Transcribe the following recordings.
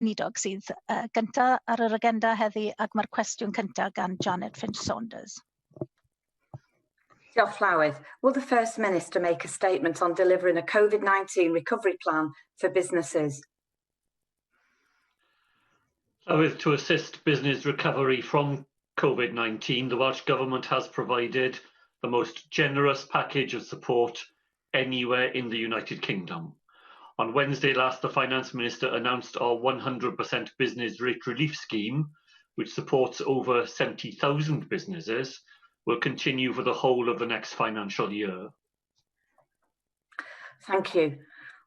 Nidog sydd gyntaf ar yr agenda heddi ac mae'r cwestiwn cyntaf gan Janet Finch-Saunders. Diolch Llywydd. Will the First Minister make a statement on delivering a COVID-19 recovery plan for businesses? Llywydd, to assist business recovery from COVID-19, the Welsh Government has provided the most generous package of support anywhere in the United Kingdom. On Wednesday last, the Finance Minister announced our 100% business rate relief scheme, which supports over 70,000 businesses, will continue for the whole of the next financial year. Thank you.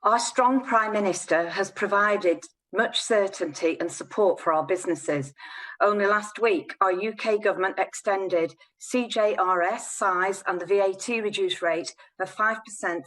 Our strong Prime Minister has provided much certainty and support for our businesses. Only last week, our UK government extended CJRS size and the VAT reduced rate of 5%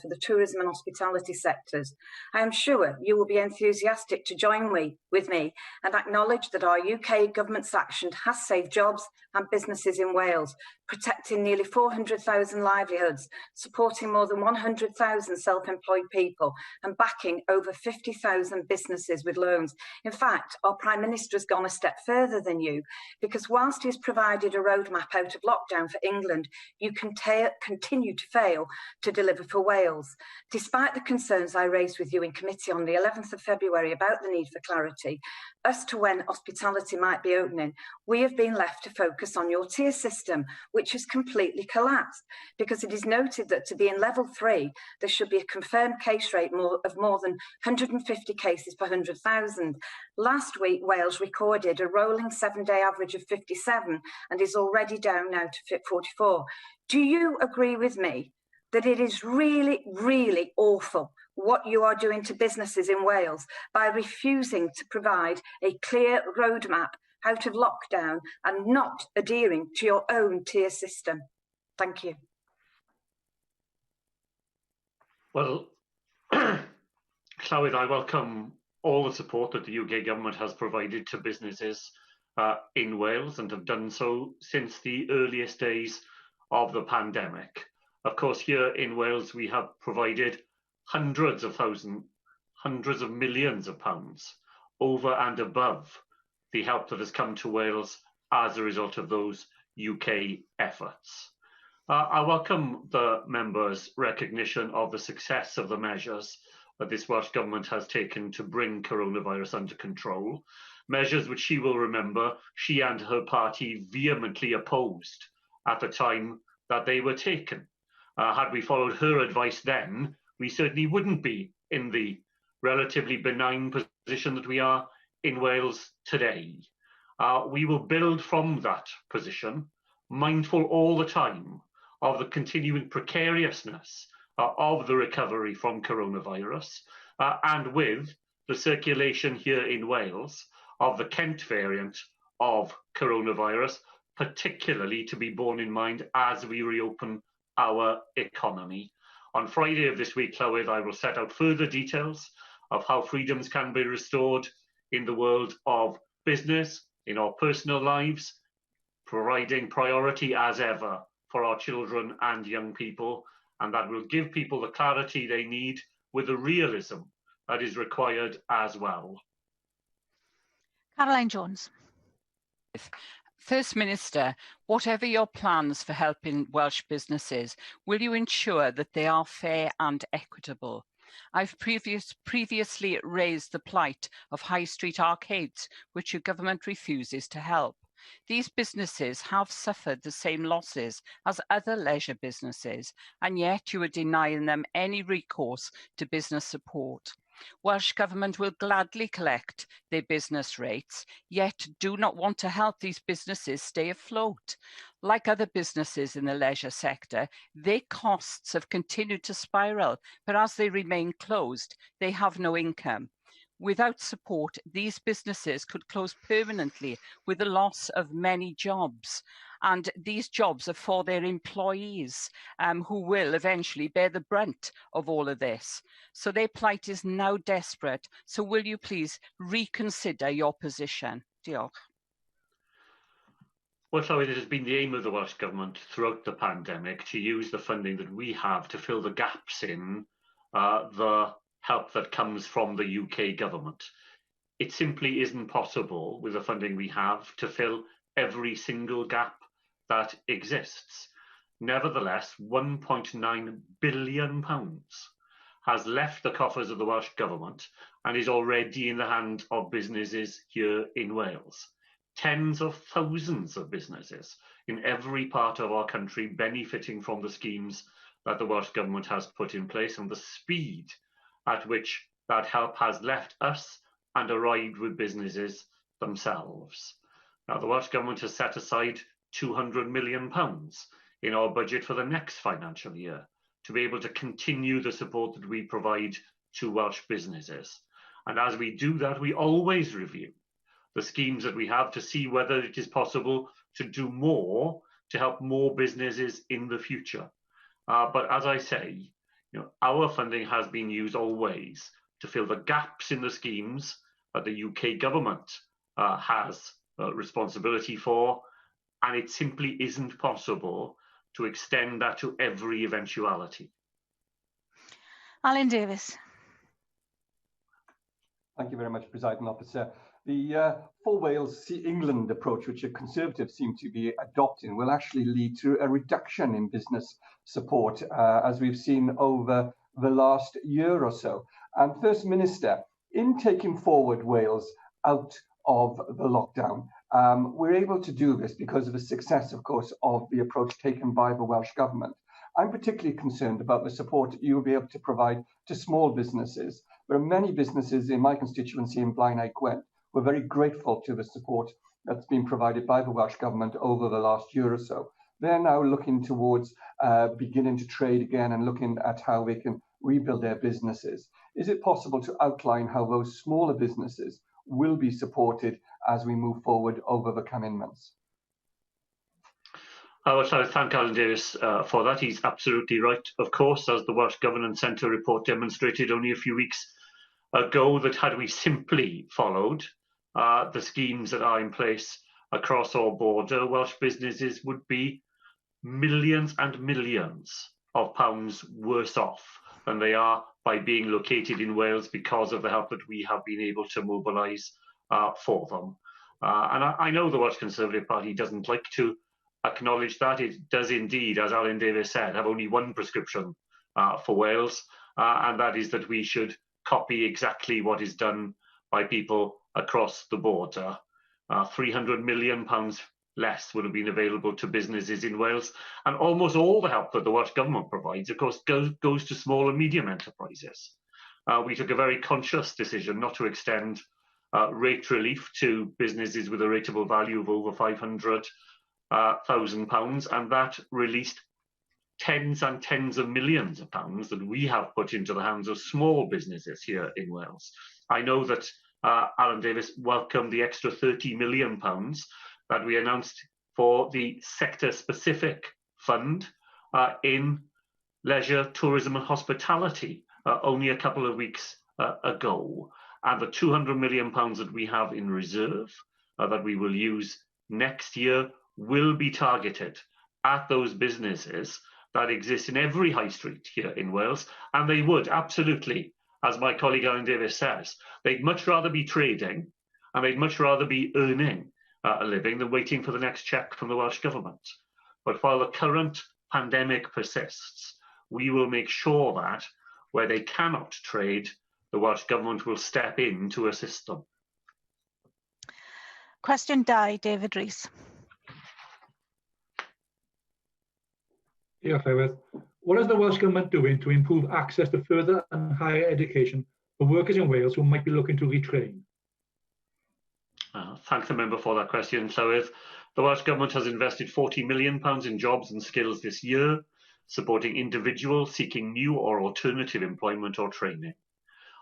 for the tourism and hospitality sectors. I am sure you will be enthusiastic to join with me and acknowledge that our UK government's action has saved jobs and businesses in Wales, protecting nearly 400,000 livelihoods, supporting more than 100,000 self-employed people and backing over 50,000 businesses with loans. In fact, our Prime Minister has gone a step further than you, because whilst he has provided a roadmap out of lockdown for England, you continue to fail to deliver for Wales. Despite the concerns I raised with you in committee on the 11th of February about the need for clarity as to when hospitality might be opening, we have been left to focus on your tier system, which has completely collapsed, because it is noted that to be in level 3, there should be a confirmed case rate of more than 150 cases per 100,000. Last week, Wales recorded a rolling 7-day average of 57 and is already down now to 44. Do you agree with me that it is really, really awful what you are doing to businesses in Wales by refusing to provide a clear roadmap out of lockdown and not adhering to your own tier system? Thank you. Well, Llywydd, I welcome all the support that the UK government has provided to businesses in Wales and have done so since the earliest days of the pandemic. Of course, here in Wales, we have provided hundreds of millions of pounds over and above the help that has come to Wales as a result of those UK efforts. I welcome the members' recognition of the success of the measures that this Welsh Government has taken to bring coronavirus under control, measures which she will remember she and her party vehemently opposed at the time that they were taken. Had we followed her advice then, we certainly wouldn't be in the relatively benign position that we are in Wales today. We will build from that position, mindful all the time of the continuing precariousness of the recovery from coronavirus, and with the circulation here in Wales of the Kent variant of coronavirus, particularly to be borne in mind as we reopen our economy. On Friday of this week, Llywydd, I will set out further details of how freedoms can be restored in the world of business, in our personal lives, providing priority as ever for our children and young people, and that will give people the clarity they need with the realism that is required as well. Caroline Jones. First Minister, whatever your plans for helping Welsh businesses, will you ensure that they are fair and equitable? I've previously raised the plight of high street arcades, which your government refuses to help. These businesses have suffered the same losses as other leisure businesses, and yet you are denying them any recourse to business support. Welsh Government will gladly collect their business rates, yet do not want to help these businesses stay afloat. Like other businesses in the leisure sector, their costs have continued to spiral, but as they remain closed, they have no income. Without support, these businesses could close permanently with the loss of many jobs. And these jobs are for their employees who will eventually bear the brunt of all of this. So their plight is now desperate. So will you please reconsider your position? Diolch. Well, Llywydd, it has been the aim of the Welsh Government throughout the pandemic to use the funding that we have to fill the gaps in the help that comes from the UK government. it simply isn't possible with the funding we have to fill every single gap that exists. Nevertheless, £1.9 billion has left the coffers of the Welsh Government and is already in the hands of businesses here in Wales. Tens of thousands of businesses in every part of our country benefiting from the schemes that the Welsh Government has put in place, and the speed at which that help has left us and arrived with businesses themselves. Now, the Welsh Government has set aside £200 million in our budget for the next financial year to be able to continue the support that we provide to Welsh businesses. And as we do that, we always review the schemes that we have to see whether it is possible to do more to help more businesses in the future. But as I say, our funding has been used always to fill the gaps in the schemes that the UK government has responsibility for, and it simply isn't possible to extend that to every eventuality. Alan Davies. Thank you very much, Presiding Officer. The For Wales England approach, which the Conservatives seem to be adopting, will actually lead to a reduction in business support, as we've seen over the last year or so. And First Minister, in taking forward Wales out of the lockdown, we're able to do this because of the success, of course, of the approach taken by the Welsh Government. I'm particularly concerned about the support you will be able to provide to small businesses. There are many businesses in my constituency in Blaenau Gwent. We're very grateful to the support that's been provided by the Welsh Government over the last year or so. They're now looking towards beginning to trade again and looking at how they can rebuild their businesses. Is it possible to outline how those smaller businesses will be supported as we move forward over the coming months? I would like to thank Alan Davies for that. He's absolutely right. Of course, as the Welsh Governance Centre report demonstrated only a few weeks ago, that had we simply followed the schemes that are in place across our border, Welsh businesses would be millions and millions of pounds worse off than they are by being located in Wales because of the help that we have been able to mobilise for them. And I know the Welsh Conservative Party doesn't like to acknowledge that. It does indeed, as Alan Davies said, have only one prescription for Wales, and that is that we should copy exactly what is done by people across the border. £300 million less would have been available to businesses in Wales, and almost all the help that the Welsh Government provides, of course, goes to small and medium enterprises. We took a very conscious decision not to extend rate relief to businesses with a rateable value of over £500,000, and that released tens and tens of millions of pounds that we have put into the hands of small businesses here in Wales. I know that Alan Davies welcomed the extra £30 million that we announced for the sector-specific fund in leisure, tourism and hospitality only a couple of weeks ago. And the £200 million that we have in reserve that we will use next year will be targeted at those businesses that exist in every high street here in Wales, and they would absolutely, as my colleague Alan Davies says, they'd much rather be trading and they'd much rather be earning a living than waiting for the next cheque from the Welsh Government. But while the current pandemic persists, we will make sure that where they cannot trade, the Welsh Government will step in to assist them. Question 2, David Rees. Diolch, Iwydd. What is the Welsh Government doing to improve access to further and higher education for workers in Wales who might be looking to retrain? Thank the member for that question, Llywydd. The Welsh Government has invested £40 million in jobs and skills this year, supporting individuals seeking new or alternative employment or training.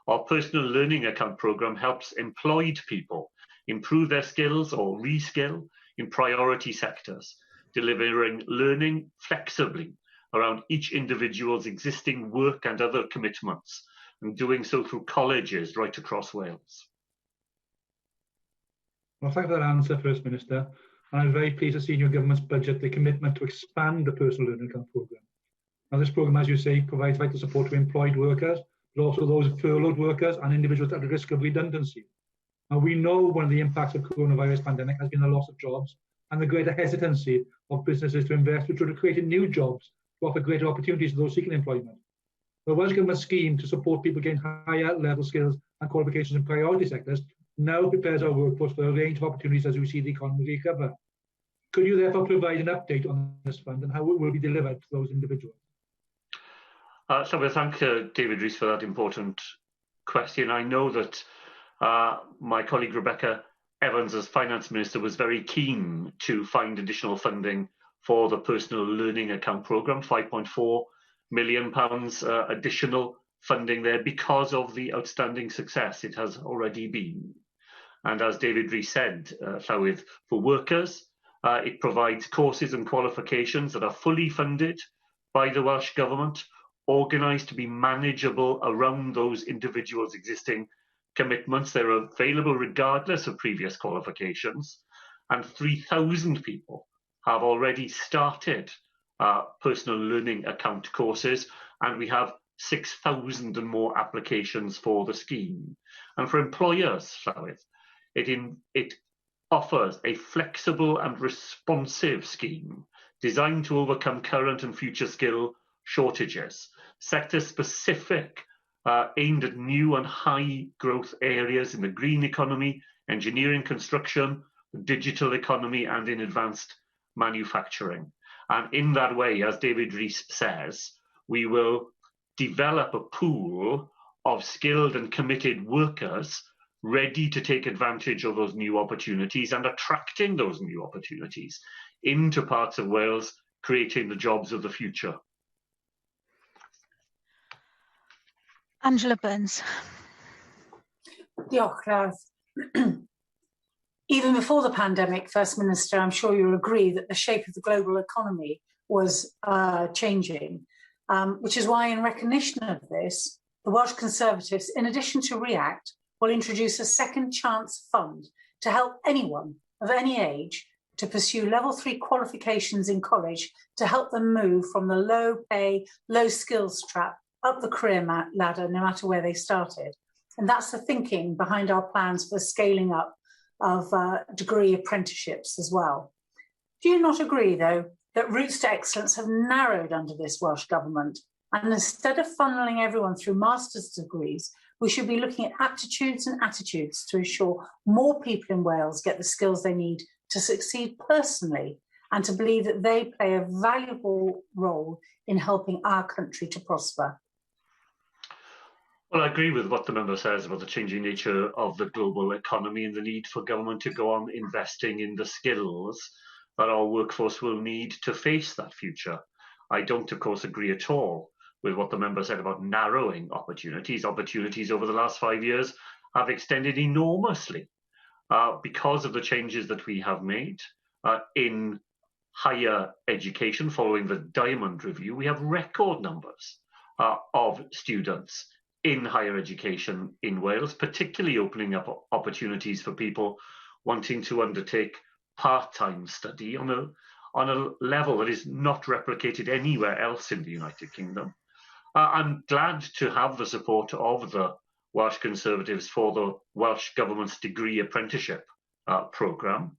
Our personal learning account programme helps employed people improve their skills or reskill in priority sectors, delivering learning flexibly around each individual's existing work and other commitments, and doing so through colleges right across Wales. Well, thank you for that answer, First Minister. And I'm very pleased to see in your government's budget the commitment to expand the personal learning account programme. Now, this programme, as you say, provides vital support to employed workers, but also those furloughed workers and individuals at risk of redundancy. And we know one of the impacts of coronavirus pandemic has been the loss of jobs and the greater hesitancy of businesses to invest, which would have created new jobs to offer greater opportunities to those seeking employment. The Welsh Government scheme to support people gain higher level skills and qualifications in priority sectors now prepares our workforce for a range of opportunities as we see the economy recover. Could you therefore provide an update on this fund and how it will be delivered to those individuals? So I thank David Rees for that important question. I know that my colleague Rebecca Evans, as Finance Minister, was very keen to find additional funding for the Personal Learning Account programme, £5.4 million additional funding there because of the outstanding success it has already been. And as David Rees said, Llywydd, for workers, it provides courses and qualifications that are fully funded by the Welsh Government, organised to be manageable around those individuals' existing commitments. They're available regardless of previous qualifications, and 3,000 people have already started personal learning account courses, and we have 6,000 and more applications for the scheme. And for employers, it offers a flexible and responsive scheme designed to overcome current and future skill shortages, sector-specific, aimed at new and high growth areas in the green economy, engineering, construction, the digital economy, and in advanced manufacturing. And in that way, as David Rees says, we will develop a pool of skilled and committed workers ready to take advantage of those new opportunities and attracting those new opportunities into parts of Wales, creating the jobs of the future. Angela Burns. Diolch, Gareth. Even before the pandemic, First Minister, I'm sure you'll agree that the shape of the global economy was changing, which is why in recognition of this, the Welsh Conservatives, in addition to REACT, will introduce a second chance fund to help anyone of any age to pursue level 3 qualifications in college to help them move from the low pay, low skills trap up the career ladder, no matter where they started. And that's the thinking behind our plans for scaling up of degree apprenticeships as well. Do you not agree, though, that routes to excellence have narrowed under this Welsh Government? And instead of funneling everyone through master's degrees, we should be looking at aptitudes and attitudes to ensure more people in Wales get the skills they need to succeed personally and to believe that they play a valuable role in helping our country to prosper. Well, I agree with what the member says about the changing nature of the global economy and the need for government to go on investing in the skills that our workforce will need to face that future. I don't, of course, agree at all with what the member said about narrowing opportunities. Opportunities over the last 5 years have extended enormously because of the changes that we have made in higher education following the Diamond Review. We have record numbers of students in higher education in Wales, particularly opening up opportunities for people wanting to undertake part-time study on a level that is not replicated anywhere else in the United Kingdom. I'm glad to have the support of the Welsh Conservatives for the Welsh Government's degree apprenticeship programme.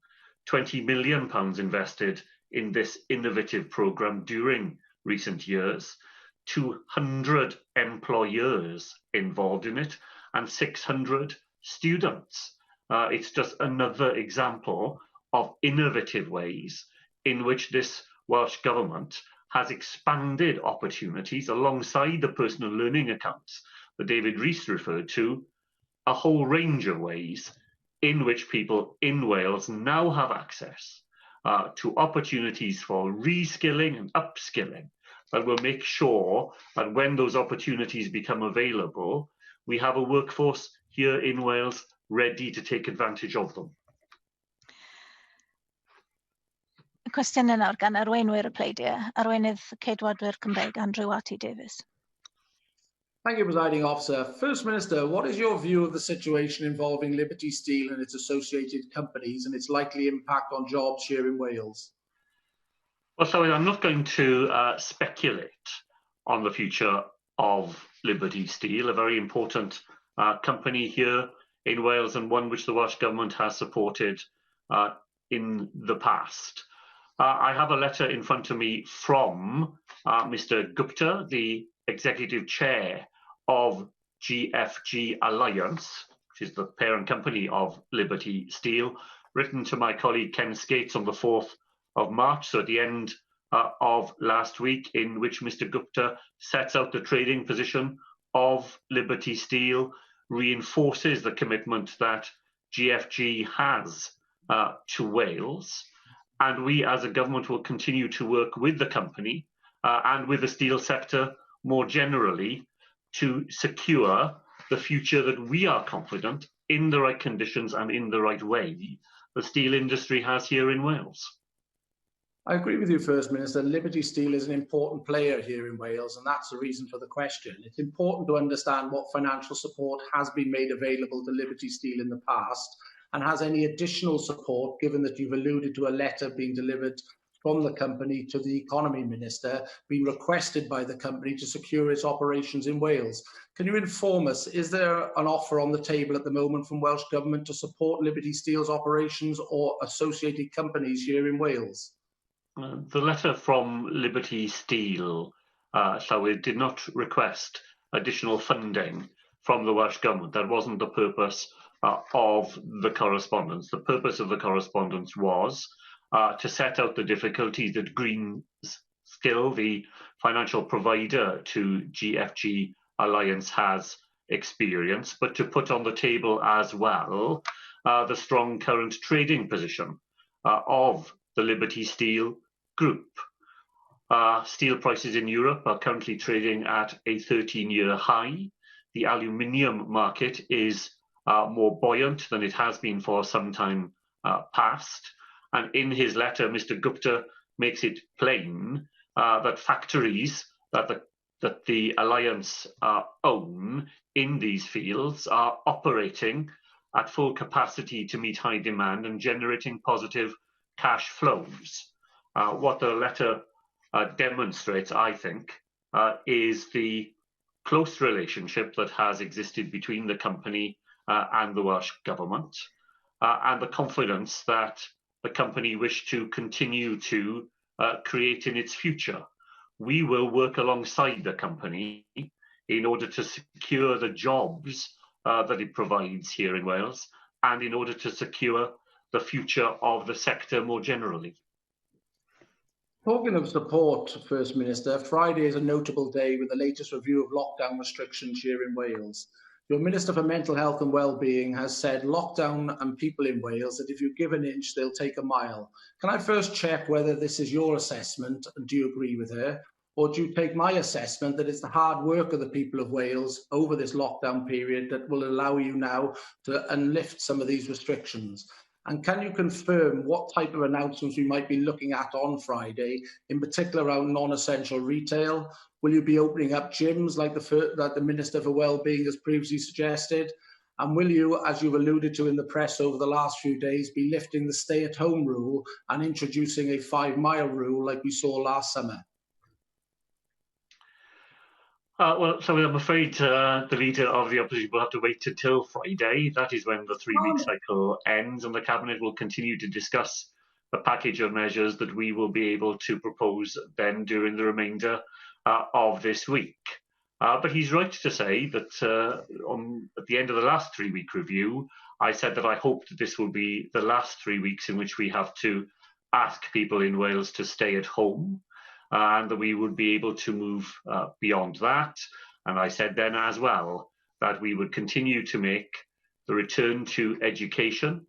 £20 million invested in this innovative programme during recent years, 200 employers involved in it, and 600 students. It's just another example of innovative ways in which this Welsh Government has expanded opportunities alongside the personal learning accounts that David Rees referred to, a whole range of ways in which people in Wales now have access to opportunities for reskilling and upskilling that will make sure that when those opportunities become available, we have a workforce here in Wales ready to take advantage of them. Cwestiynau nawr gan Arweinwyr y Pleidiau. Arweinydd Ceidwadwyr Cymreig, Andrew Arty Davies. Thank you, Presiding Officer. First Minister, what is your view of the situation involving Liberty Steel and its associated companies and its likely impact on jobs here in Wales? Well, so I'm not going to speculate on the future of Liberty Steel, a very important company here in Wales, and one which the Welsh Government has supported in the past. I have a letter in front of me from Mr. Gupta, the Executive Chair of GFG Alliance, which is the parent company of Liberty Steel, written to my colleague Ken Skates on the 4th of March, so at the end of last week, in which Mr. Gupta sets out the trading position of Liberty Steel, reinforces the commitment that GFG has to Wales, and we as a government will continue to work with the company and with the steel sector more generally to secure the future that we are confident, in the right conditions and in the right way, the steel industry has here in Wales. I agree with you, First Minister. Liberty Steel is an important player here in Wales, and that's the reason for the question. It's important to understand what financial support has been made available to Liberty Steel in the past, and has any additional support, given that you've alluded to a letter being delivered from the company to the Economy Minister, being requested by the company to secure its operations in Wales. Can you inform us, is there an offer on the table at the moment from Welsh Government to support Liberty Steel's operations or associated companies here in Wales? The letter from Liberty Steel, Llywyd, did not request additional funding from the Welsh Government. That wasn't the purpose of the correspondence. The purpose of the correspondence was to set out the difficulties that Green Skill, the financial provider to GFG Alliance, has experienced, but to put on the table as well the strong current trading position of the Liberty Steel Group. Steel prices in Europe are currently trading at a 13-year high. The aluminium market is more buoyant than it has been for some time past. And in his letter, Mr. Gupta makes it plain that factories that the Alliance own in these fields are operating at full capacity to meet high demand and generating positive cash flows. What the letter demonstrates, I think, is the close relationship that has existed between the company and the Welsh Government, and the confidence that the company wished to continue to create in its future. We will work alongside the company in order to secure the jobs that it provides here in Wales, and in order to secure the future of the sector more generally. Talking of support, First Minister, Friday is a notable day with the latest review of lockdown restrictions here in Wales. Your Minister for Mental Health and Wellbeing has said lockdown and people in Wales that if you give an inch, they'll take a mile. Can I first check whether this is your assessment, and do you agree with her? Or do you take my assessment that it's the hard work of the people of Wales over this lockdown period that will allow you now to unlift some of these restrictions? And can you confirm what type of announcements we might be looking at on Friday, in particular around non-essential retail? Will you be opening up gyms like the Minister for Wellbeing has previously suggested? And will you, as you've alluded to in the press over the last few days, be lifting the stay-at-home rule and introducing a 5-mile rule like we saw last summer? Well, so I'm afraid the Leader of the Opposition will have to wait until Friday. That is when the 3-week cycle ends, and the Cabinet will continue to discuss the package of measures that we will be able to propose then during the remainder of this week. But he's right to say that at the end of the last 3-week review, I said that I hoped that this will be the last 3 weeks in which we have to ask people in Wales to stay at home, and that we would be able to move beyond that. And I said then as well that we would continue to make the return to education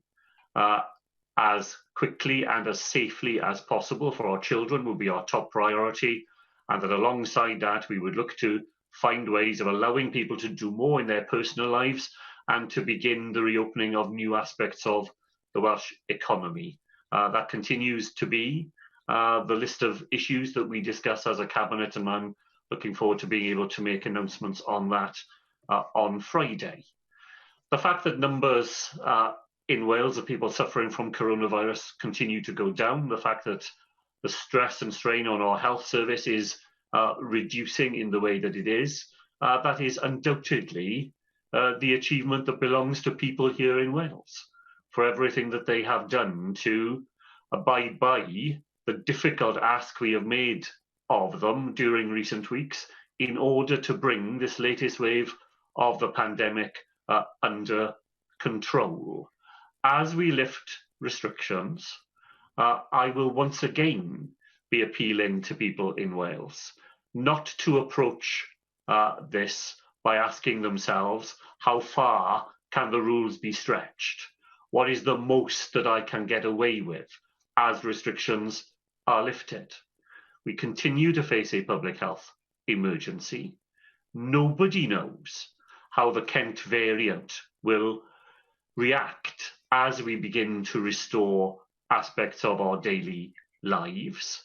as quickly and as safely as possible for our children will be our top priority, and that alongside that we would look to find ways of allowing people to do more in their personal lives and to begin the reopening of new aspects of the Welsh economy. That continues to be the list of issues that we discuss as a Cabinet, and I'm looking forward to being able to make announcements on that on Friday. The fact that numbers in Wales of people suffering from coronavirus continue to go down, the fact that the stress and strain on our health service is reducing in the way that it is, that is undoubtedly the achievement that belongs to people here in Wales for everything that they have done to abide by the difficult ask we have made of them during recent weeks in order to bring this latest wave of the pandemic under control. As we lift restrictions, I will once again be appealing to people in Wales not to approach this by asking themselves, how far can the rules be stretched? What is the most that I can get away with as restrictions are lifted? We continue to face a public health emergency. Nobody knows how the Kent variant will react as we begin to restore aspects of our daily lives.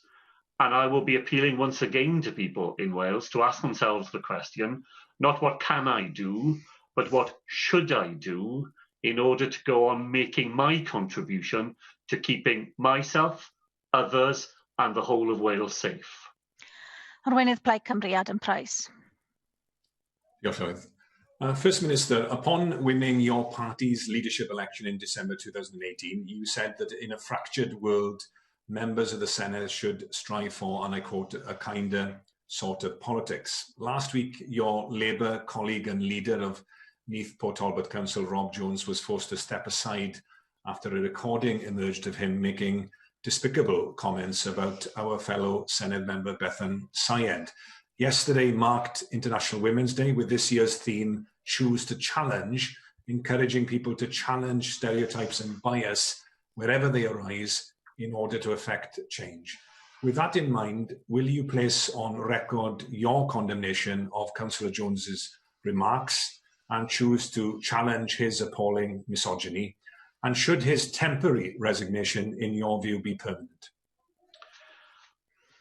And I will be appealing once again to people in Wales to ask themselves the question, not what can I do, but what should I do in order to go on making my contribution to keeping myself, others, and the whole of Wales safe. Arweinydd Plaid Cymru, Adam Price. Diolch. First Minister, upon winning your party's leadership election in December 2018, you said that in a fractured world, members of the Senedd should strive for, and I quote, a kinder sort of politics. Last week, your Labour colleague and leader of Neath Port Talbot Council, Rob Jones, was forced to step aside after a recording emerged of him making despicable comments about our fellow Senedd member Bethan Syed. Yesterday marked International Women's Day with this year's theme, Choose to Challenge, encouraging people to challenge stereotypes and bias wherever they arise in order to effect change. With that in mind, will you place on record your condemnation of Councillor Jones's remarks and choose to challenge his appalling misogyny? And should his temporary resignation, in your view, be permanent?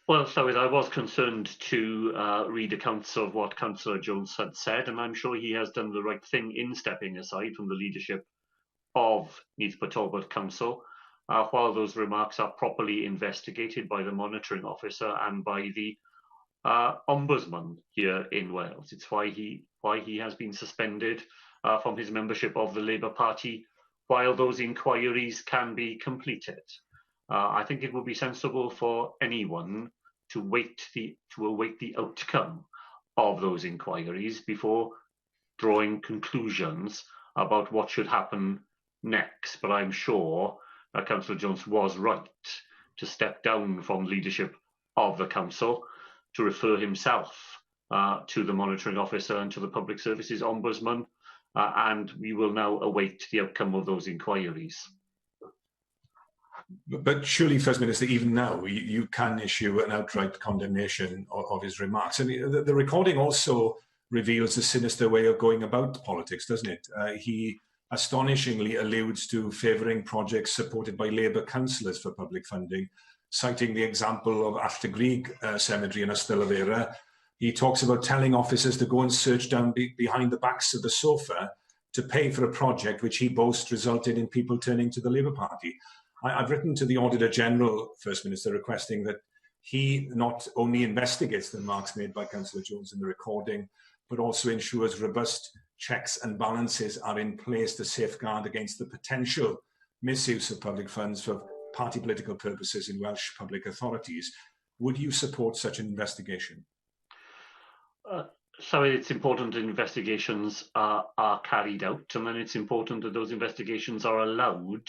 Well, Llywydd, I was concerned to read accounts of what Councillor Jones had said, and I'm sure he has done the right thing in stepping aside from the leadership of Neath Port Talbot Council, while those remarks are properly investigated by the monitoring officer and by the ombudsman here in Wales. It's why he has been suspended from his membership of the Labour Party while those inquiries can be completed. I think it would be sensible for anyone to await the outcome of those inquiries before drawing conclusions about what should happen next. But I'm sure Councillor Jones was right to step down from leadership of the council, to refer himself to the monitoring officer and to the Public Services Ombudsman, and we will now await the outcome of those inquiries. But surely, First Minister, even now, you can issue an outright condemnation of his remarks. And the recording also reveals a sinister way of going about politics, doesn't it? He astonishingly alludes to favouring projects supported by Labour councillors for public funding, citing the example of Alltagrig Cemetery in Ystalyfera. He talks about telling officers to go and search down behind the backs of the sofa to pay for a project which he boasts resulted in people turning to the Labour Party. I've written to the Auditor General, First Minister, requesting that he not only investigates the remarks made by Councillor Jones in the recording, but also ensures robust checks and balances are in place to safeguard against the potential misuse of public funds for party political purposes in Welsh public authorities. Would you support such an investigation? So it's important that investigations are carried out, and then it's important that those investigations are allowed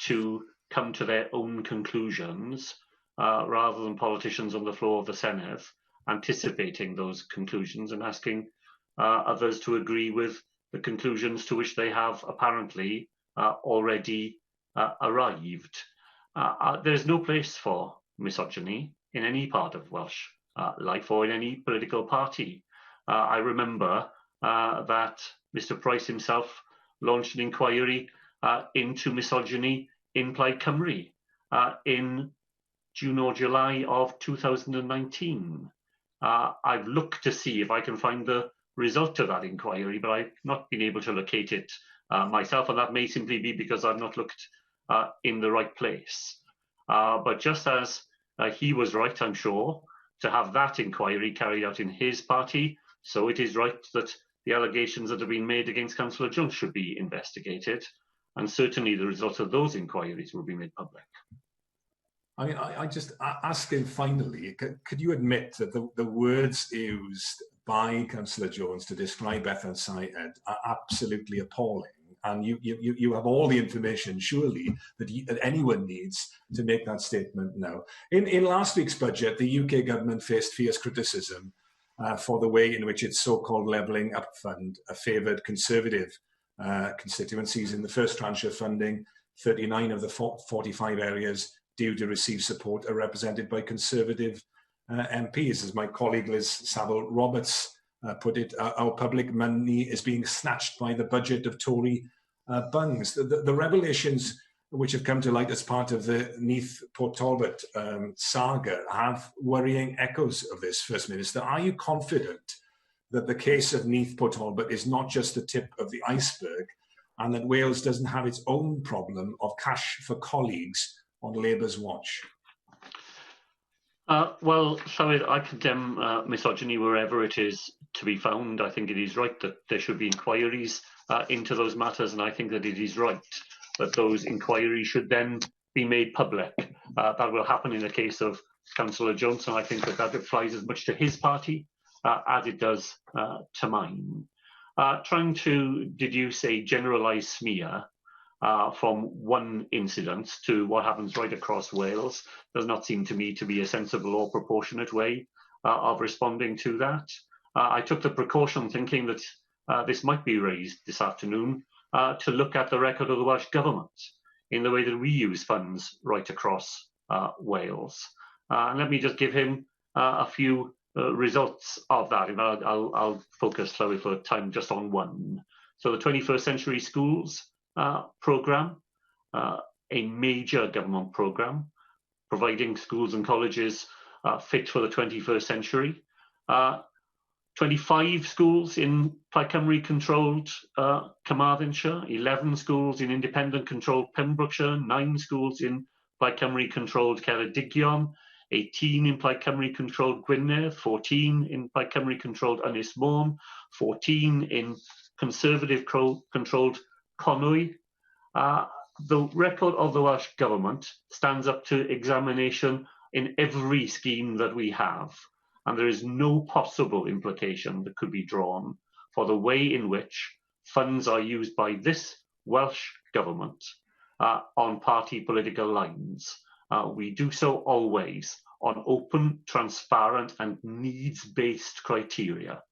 to come to their own conclusions rather than politicians on the floor of the Senedd anticipating those conclusions and asking others to agree with the conclusions to which they have apparently already arrived. There's no place for misogyny in any part of Welsh life or in any political party. I remember that Mr Price himself launched an inquiry into misogyny in Plaid Cymru in June or July of 2019. I've looked to see if I can find the result of that inquiry, but I've not been able to locate it myself, and that may simply be because I've not looked in the right place. But just as he was right, I'm sure, to have that inquiry carried out in his party, so it is right that the allegations that have been made against Councillor Jones should be investigated, and certainly the results of those inquiries will be made public. I mean, I just ask him finally, could you admit that the words used by Councillor Jones to describe Ethel Syed are absolutely appalling? And you have all the information, surely, that anyone needs to make that statement now. In last week's budget, the UK government faced fierce criticism for the way in which its so-called levelling up fund favoured Conservative constituencies. In the first tranche of funding, 39 of the 45 areas due to receive support are represented by Conservative MPs. As my colleague Liz Saville-Roberts put it, our public money is being snatched by the budget of Tory bungs. The revelations which have come to light as part of the Neath Port Talbot saga have worrying echoes of this, First Minister. Are you confident that the case of Neath Port Talbot is not just the tip of the iceberg, and that Wales doesn't have its own problem of cash for colleagues on Labour's watch? Well, Llywyd, I condemn misogyny wherever it is to be found. I think it is right that there should be inquiries into those matters, and I think that it is right that those inquiries should then be made public. That will happen in the case of Councillor Jones, and I think that that applies as much to his party as it does to mine. Trying to deduce a generalised smear from one incident to what happens right across Wales does not seem to me to be a sensible or proportionate way of responding to that. I took the precaution thinking that this might be raised this afternoon to look at the record of the Welsh Government in the way that we use funds right across Wales. And let me just give him a few results of that. I'll focus slowly for time just on one. So the 21st Century Schools programme, a major government programme, providing schools and colleges fit for the 21st century. 25 schools in Plaid Cymru controlled Carmarthenshire, 11 schools in independent controlled Pembrokeshire, 9 schools in Plaid Cymru controlled Ceredigion, 18 in Plaid Cymru controlled Gwynedd, 14 in Plaid Cymru controlled Ynys Môn, 14 in Conservative controlled Conwy. The record of the Welsh Government stands up to examination in every scheme that we have, and there is no possible implication that could be drawn for the way in which funds are used by this Welsh Government on party political lines. We do so always on open, transparent and needs-based criteria.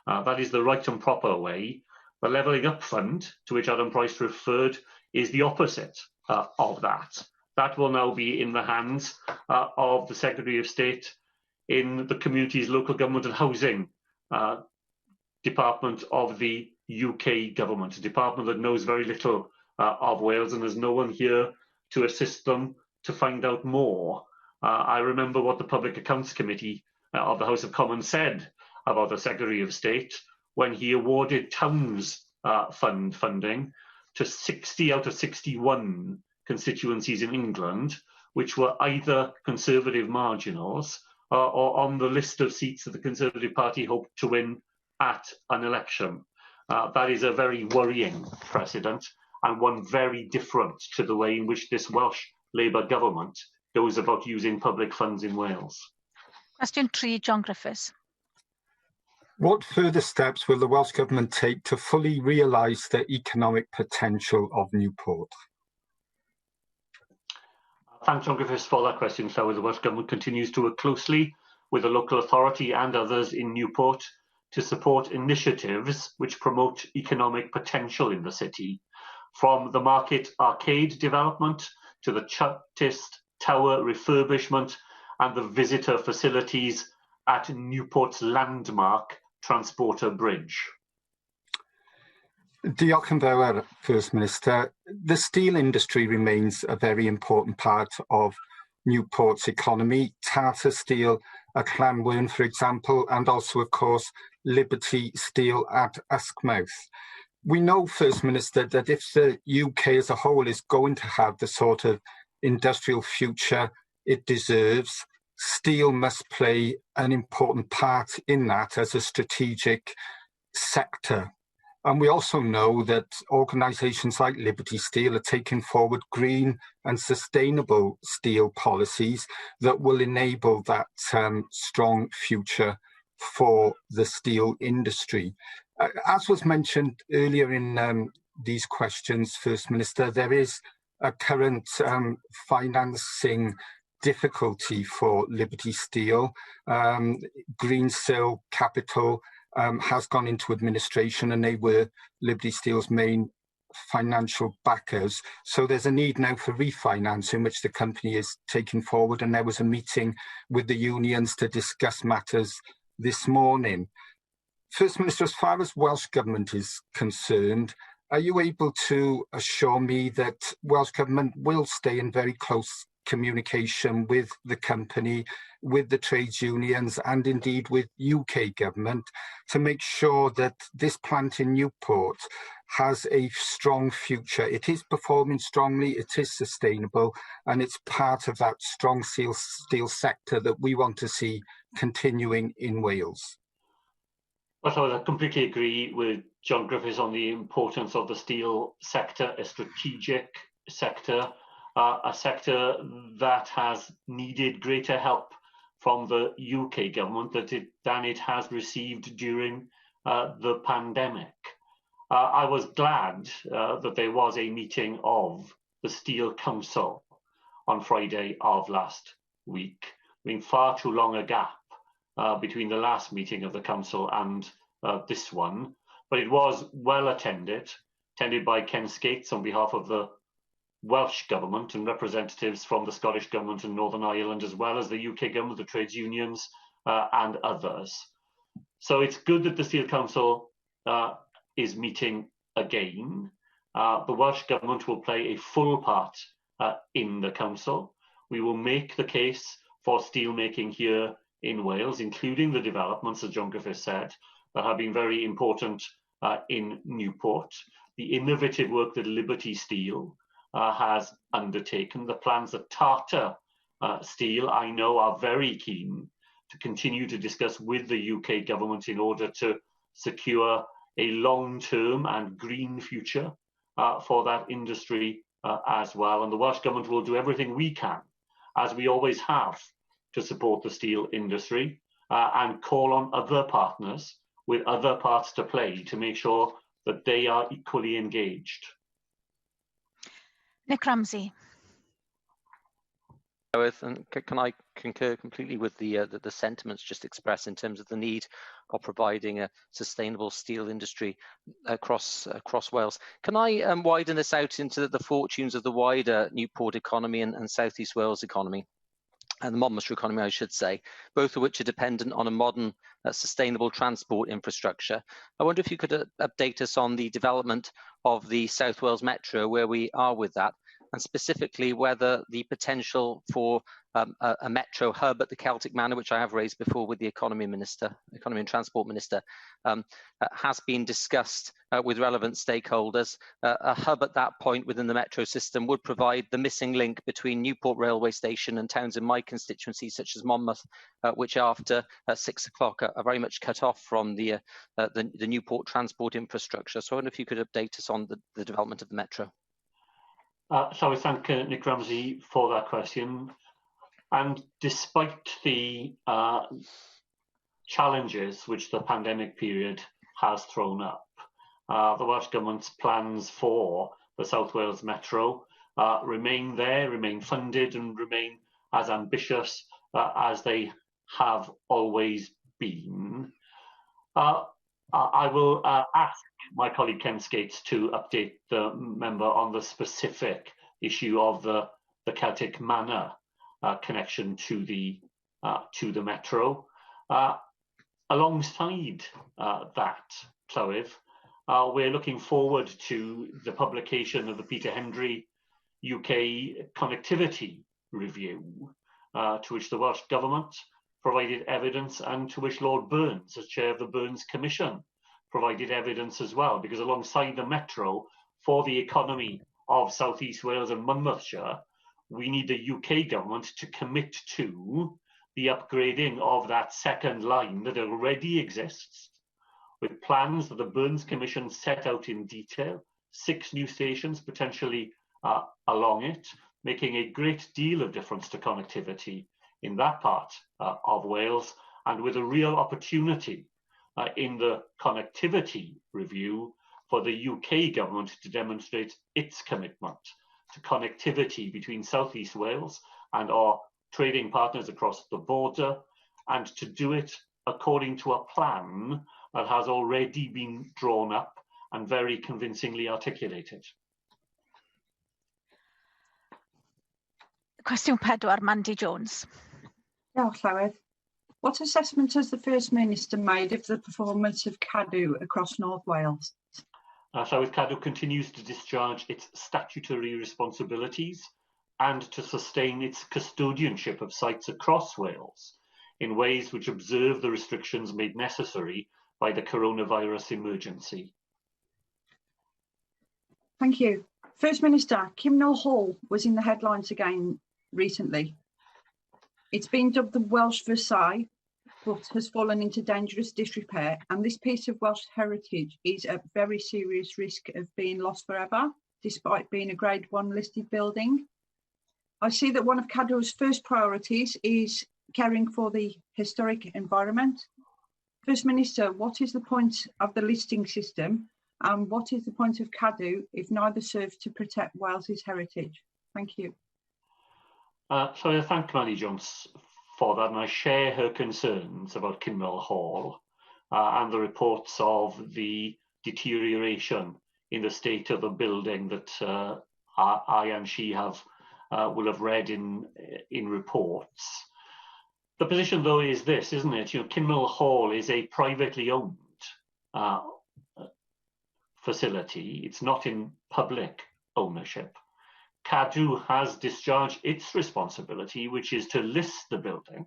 That is the right and proper way. The Levelling Up Fund, to which Adam Price referred, is the opposite of that. That will now be in the hands of the Secretary of State in the Communities, Local Government and Housing Department of the UK Government, a department that knows very little of Wales, and there's no one here to assist them to find out more. I remember what the Public Accounts Committee of the House of Commons said about the Secretary of State when he awarded Towns funding to 60 out of 61 constituencies in England, which were either Conservative marginals or on the list of seats that the Conservative Party hoped to win at an election. That is a very worrying precedent, and one very different to the way in which this Welsh Labour government goes about using public funds in Wales. Question 3, John Griffiths. What further steps will the Welsh Government take to fully realise the economic potential of Newport? Thanks, John Griffiths, for that question. So the Welsh Government continues to work closely with the local authority and others in Newport to support initiatives which promote economic potential in the city, from the Market Arcade development to the Chartist Tower refurbishment and the visitor facilities at Newport's landmark Transporter Bridge. Diolch yn fawr, First Minister. The steel industry remains a very important part of Newport's economy. Tata Steel at Llanwern, for example, and also, of course, Liberty Steel at Uskmouth. We know, First Minister, that if the UK as a whole is going to have the sort of industrial future it deserves, steel must play an important part in that as a strategic sector. And we also know that organisations like Liberty Steel are taking forward green and sustainable steel policies that will enable that strong future for the steel industry. As was mentioned earlier in these questions, First Minister, there is a current financing difficulty for Liberty Steel. Greensill Capital has gone into administration, and they were Liberty Steel's main financial backers. So there's a need now for refinancing, which the company is taking forward, and there was a meeting with the unions to discuss matters this morning. First Minister, as far as Welsh Government is concerned, are you able to assure me that Welsh Government will stay in very close communication with the company, with the trades unions, and indeed with UK Government to make sure that this plant in Newport has a strong future? It is performing strongly, it is sustainable, and it's part of that strong steel sector that we want to see continuing in Wales. Well, I completely agree with John Griffiths on the importance of the steel sector, a strategic sector, a sector that has needed greater help from the UK government than it has received during the pandemic. I was glad that there was a meeting of the Steel Council on Friday of last week. I mean, far too long a gap between the last meeting of the council and this one, but it was well attended by Ken Skates on behalf of the Welsh Government and representatives from the Scottish Government and Northern Ireland, as well as the UK Government, the trades unions and others. So it's good that the Steel Council is meeting again. The Welsh Government will play a full part in the council. We will make the case for steelmaking here in Wales, including the developments, as John Griffiths said, that have been very important in Newport. The innovative work that Liberty Steel has undertaken, the plans that Tata Steel, I know, are very keen to continue to discuss with the UK government in order to secure a long-term and green future for that industry as well. And the Welsh Government will do everything we can, as we always have, to support the steel industry and call on other partners with other parts to play to make sure that they are equally engaged. Nick Ramsey. And can I concur completely with the sentiments just expressed in terms of the need of providing a sustainable steel industry across Wales. Can I widen this out into the fortunes of the wider Newport economy and South East Wales economy? And the Monmouthshire economy, I should say, both of which are dependent on a modern, sustainable transport infrastructure. I wonder if you could update us on the development of the South Wales Metro, where we are with that, and specifically whether the potential for a metro hub at the Celtic Manor, which I have raised before with the Economy and Transport Minister, has been discussed with relevant stakeholders. A hub at that point within the metro system would provide the missing link between Newport railway station and towns in my constituency, such as Monmouth, which after 6 o'clock are very much cut off from the Newport transport infrastructure. So I wonder if you could update us on the development of the metro. So I thank Nick Ramsey for that question. And despite the challenges which the pandemic period has thrown up, the Welsh Government's plans for the South Wales Metro remain there, remain funded, and remain as ambitious as they have always been. I will ask my colleague Ken Skates to update the member on the specific issue of the Celtic Manor connection to the metro. Alongside that, Llywydd, we're looking forward to the publication of the Peter Hendry UK Connectivity Review, to which the Welsh Government provided evidence, and to which Lord Burns, as chair of the Burns Commission, provided evidence as well, because alongside the metro, for the economy of South East Wales and Monmouthshire, we need the UK government to commit to the upgrading of that second line that already exists with plans that the Burns Commission set out in detail, 6 new stations potentially along it, making a great deal of difference to connectivity in that part of Wales, and with a real opportunity in the connectivity review for the UK government to demonstrate its commitment to connectivity between South East Wales and our trading partners across the border, and to do it according to a plan that has already been drawn up and very convincingly articulated. Cwestiwn 4, Mandy Jones. Diolch, Llywedd. What assessment has the First Minister made of the performance of Cadw across North Wales? Llywedd, Cadw continues to discharge its statutory responsibilities and to sustain its custodianship of sites across Wales in ways which observe the restrictions made necessary by the coronavirus emergency. Thank you. First Minister, Cymnal Hall was in the headlines again recently. It's been dubbed the Welsh Versailles, but has fallen into dangerous disrepair, and this piece of Welsh heritage is at very serious risk of being lost forever, despite being a Grade 1 listed building. I see that one of Cadw's first priorities is caring for the historic environment. First Minister, what is the point of the listing system, and what is the point of Cadw if neither serves to protect Wales's heritage? Thank you. So I thank Mandy Jones for that, and I share her concerns about Cynllun Hall and the reports of the deterioration in the state of the building that I and she will have read in reports. The position, though, is this, isn't it? Cynllun Hall is a privately owned facility. It's not in public ownership. Cadw has discharged its responsibility, which is to list the building.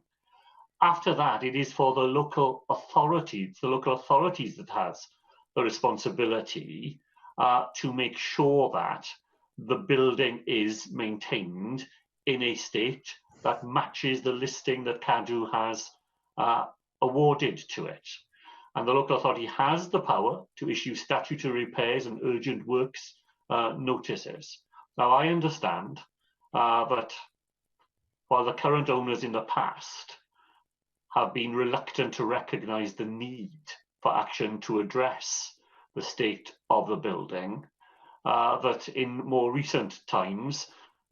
After that, it is for the local authorities, that has the responsibility to make sure that the building is maintained in a state that matches the listing that Cadw has awarded to it. And the local authority has the power to issue statutory repairs and urgent works notices. Now, I understand that while the current owners in the past have been reluctant to recognise the need for action to address the state of the building, that in more recent times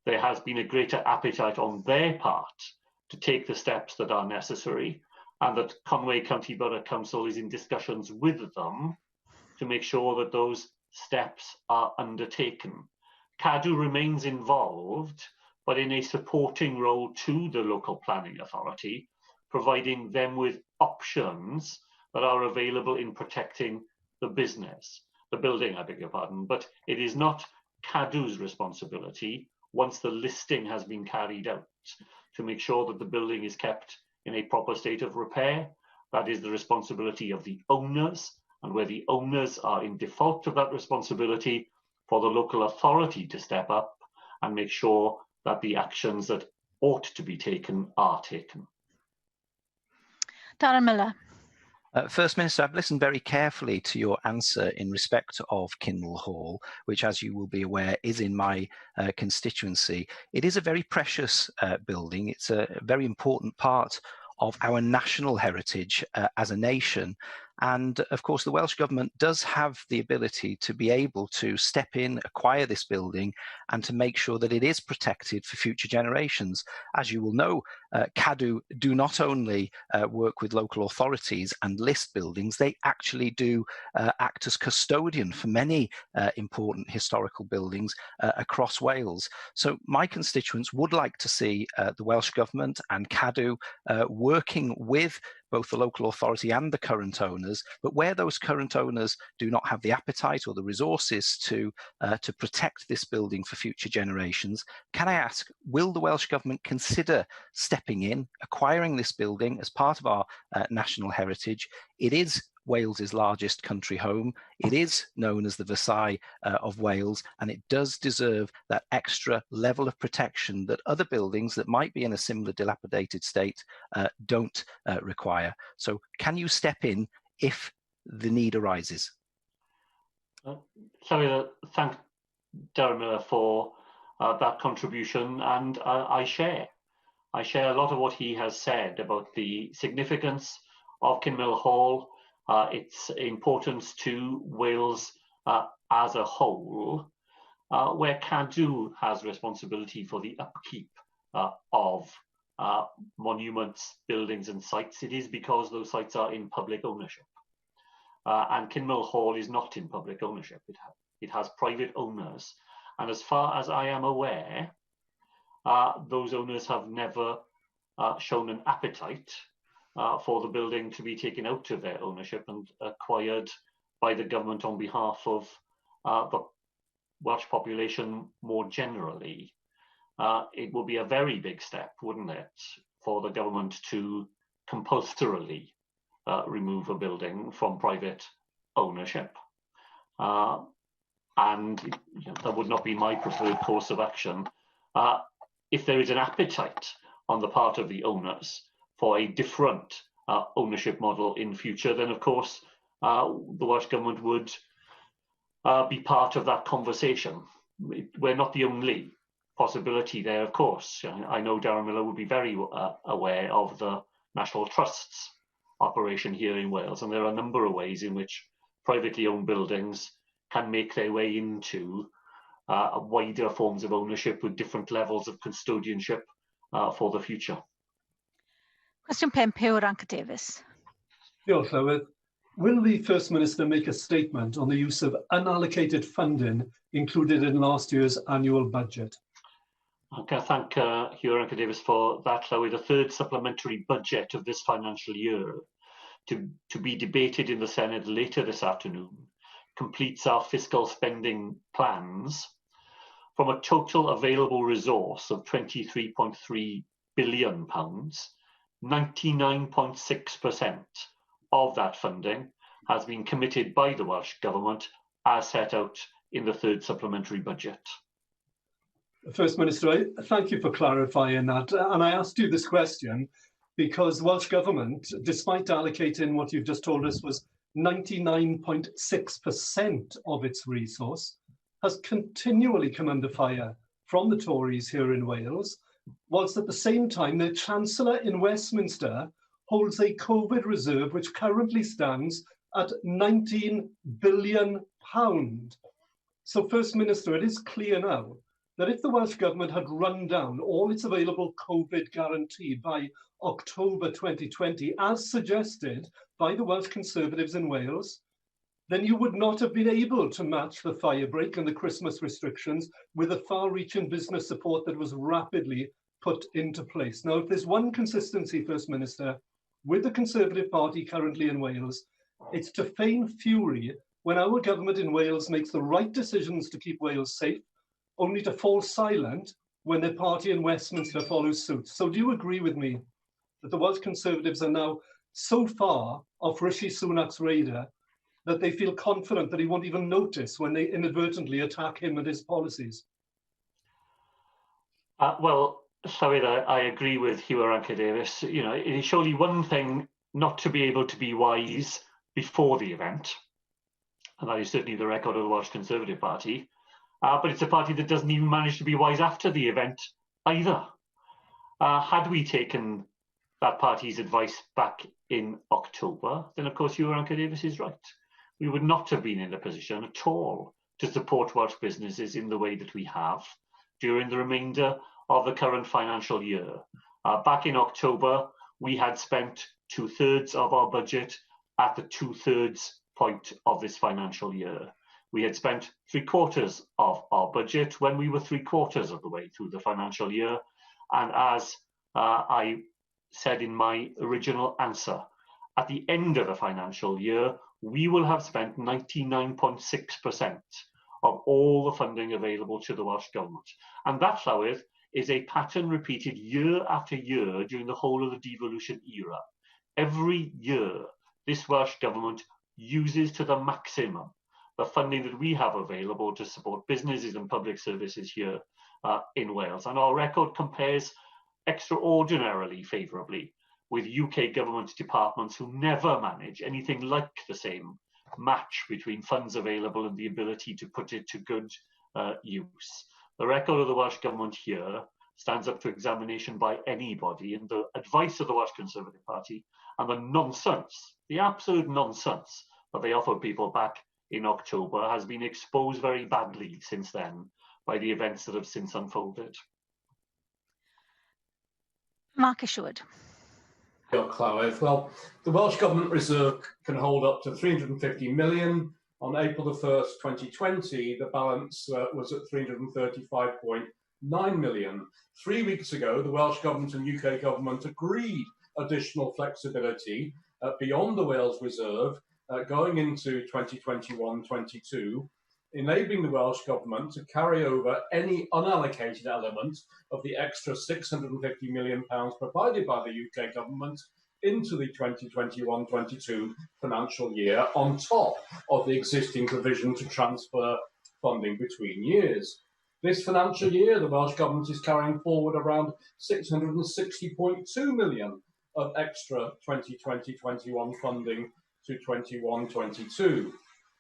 there has been a greater appetite on their part to take the steps that are necessary, and that Conwy County Borough Council is in discussions with them to make sure that those steps are undertaken. Cadw remains involved, but in a supporting role to the local planning authority, providing them with options that are available in protecting the building, I beg your pardon, but it is not Cadw's responsibility, once the listing has been carried out, to make sure that the building is kept in a proper state of repair. That is the responsibility of the owners, and where the owners are in default of that responsibility, for the local authority to step up and make sure that the actions that ought to be taken are taken. Darren Miller. First Minister, I've listened very carefully to your answer in respect of Cynllun Hall, which, as you will be aware, is in my constituency. It is a very precious building. It's a very important part of our national heritage as a nation. And of course, the Welsh Government does have the ability to be able to step in, acquire this building, and to make sure that it is protected for future generations. As you will know, Cadw do not only work with local authorities and list buildings, they actually do act as custodian for many important historical buildings across Wales. So my constituents would like to see the Welsh Government and Cadw working with both the local authority and the current owners, but where those current owners do not have the appetite or the resources to protect this building for future generations, can I ask, will the Welsh Government consider stepping in, acquiring this building as part of our national heritage? It is Wales's largest country home. It is known as the Versailles of Wales, and it does deserve that extra level of protection that other buildings that might be in a similar dilapidated state don't require. So can you step in if the need arises. Sorry, thank Ddyrannu for that contribution, and I share a lot of what he has said about the significance of Kinmel Hall, its importance to Wales as a whole, where Cadw has responsibility for the upkeep of monuments, buildings and sites. It is because those sites are in public ownership. And Kinmel Hall is not in public ownership. It has private owners. And as far as I am aware, those owners have never shown an appetite for the building to be taken out of their ownership and acquired by the government on behalf of the Welsh population more generally. It would be a very big step, wouldn't it, for the government to compulsorily remove a building from private ownership. And that would not be my preferred course of action. If there is an appetite on the part of the owners for a different ownership model in future, then of course the Welsh Government would be part of that conversation. We're not the only possibility there, of course. I know Ddyrannu would be very aware of the National Trust's operation here in Wales, and there are a number of ways in which privately owned buildings can make their way into wider forms of ownership with different levels of custodianship for the future. Cwestiwn 5 yw'r Anca Davies. Diolch, Llywydd. Will the First Minister make a statement on the use of unallocated funding included in last year's annual budget? Okay, thank Hugh Anca Davies for that, Llywydd. The third supplementary budget of this financial year, to be debated in the Senate later this afternoon, completes our fiscal spending plans from a total available resource of £23.3 billion. 99.6% of that funding has been committed by the Welsh Government as set out in the third supplementary budget. First Minister, thank you for clarifying that. And I asked you this question because the Welsh Government, despite allocating what you've just told us was 99.6% of its resource, has continually come under fire from the Tories here in Wales, whilst at the same time the Chancellor in Westminster holds a COVID reserve which currently stands at £19 billion. So, First Minister, it is clear now that if the Welsh Government had run down all its available COVID guarantee by October 2020, as suggested by the Welsh Conservatives in Wales, then you would not have been able to match the firebreak and the Christmas restrictions with the far-reaching business support that was rapidly put into place. Now, if there's one consistency, First Minister, with the Conservative Party currently in Wales, it's to feign fury when our government in Wales makes the right decisions to keep Wales safe, only to fall silent when their party in Westminster follows suit. So do you agree with me that the Welsh Conservatives are now so far off Rishi Sunak's radar that they feel confident that he won't even notice when they inadvertently attack him and his policies? Well, sorry, I agree with Hugh Anca Davies. You know, it is surely one thing not to be able to be wise before the event, and that is certainly the record of the Welsh Conservative Party, but it's a party that doesn't even manage to be wise after the event either. Had we taken that party's advice back in October, then of course Hugh Anca Davies is right. We would not have been in a position at all to support Welsh businesses in the way that we have during the remainder of the current financial year. Back in October, we had spent 2/3 of our budget at the 2/3 point of this financial year. We had spent 3/4 of our budget when we were 3/4 of the way through the financial year. And as I said in my original answer, at the end of the financial year, we will have spent 99.6% of all the funding available to the Welsh Government. And that, Llywydd, is a pattern repeated year after year during the whole of the devolution era. Every year, this Welsh Government uses to the maximum the funding that we have available to support businesses and public services here in Wales. And our record compares extraordinarily favourably with UK government departments who never manage anything like the same match between funds available and the ability to put it to good use. The record of the Welsh Government here stands up to examination by anybody, and the advice of the Welsh Conservative Party and the nonsense, the absolute nonsense that they offered people back in October has been exposed very badly since then by the events that have since unfolded. Mark Isherwood. Clywyd. Well, the Welsh Government Reserve can hold up to 350 million. On April the 1st, 2020, the balance was at 335.9 million. 3 weeks ago, the Welsh Government and UK Government agreed additional flexibility beyond the Wales Reserve going into 2021-22, enabling the Welsh Government to carry over any unallocated element of the extra £650 million provided by the UK Government into the 2021-22 financial year on top of the existing provision to transfer funding between years. This financial year, the Welsh Government is carrying forward around 660.2 million of extra 2020-21 funding to 21-22.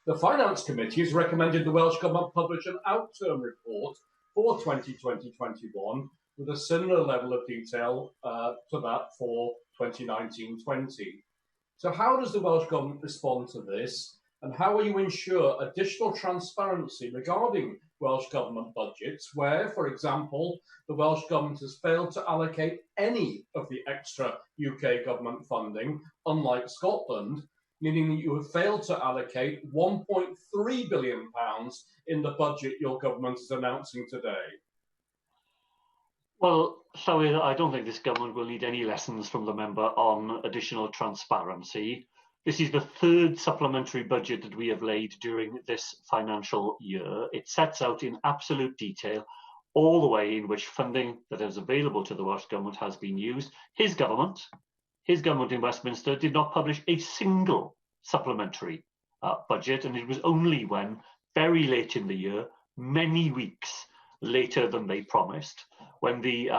The Finance Committee has recommended the Welsh Government publish an outturn report for 2020-21 with a similar level of detail to that for 2019-20. So how does the Welsh Government respond to this, and how will you ensure additional transparency regarding Welsh Government budgets where, for example, the Welsh Government has failed to allocate any of the extra UK Government funding, unlike Scotland, meaning that you have failed to allocate £1.3 billion in the budget your government is announcing today? Well, Llywydd, I don't think this government will need any lessons from the member on additional transparency. This is the third supplementary budget that we have laid during this financial year. It sets out in absolute detail all the way in which funding that is available to the Welsh Government has been used. His government in Westminster did not publish a single supplementary budget, and it was only when, very late in the year, many weeks later than they promised, when the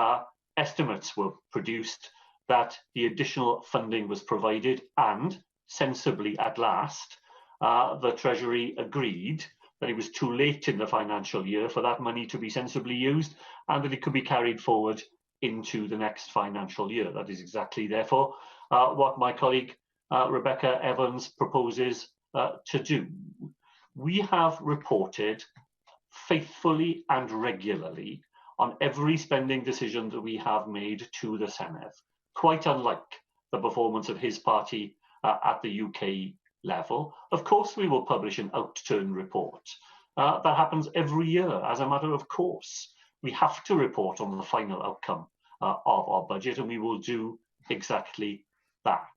estimates were produced, that the additional funding was provided, and sensibly at last, the Treasury agreed that it was too late in the financial year for that money to be sensibly used and that it could be carried forward into the next financial year. That is exactly, therefore, what my colleague Rebecca Evans proposes to do. We have reported faithfully and regularly on every spending decision that we have made to the Senedd, quite unlike the performance of his party at the UK level. Of course, we will publish an outturn report. That happens every year as a matter of course. We have to report on the final outcome of our budget, and we will do exactly that.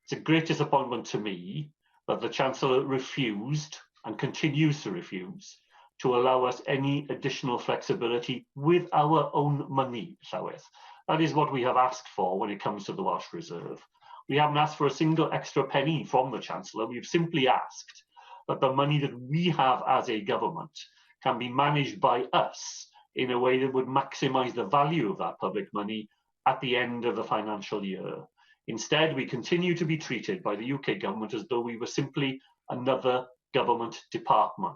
It's a great disappointment to me that the Chancellor refused and continues to refuse to allow us any additional flexibility with our own money, Llywydd. That is what we have asked for when it comes to the Welsh Reserve. We haven't asked for a single extra penny from the Chancellor. We've simply asked that the money that we have as a government can be managed by us in a way that would maximise the value of that public money at the end of the financial year. Instead, we continue to be treated by the UK government as though we were simply another government department,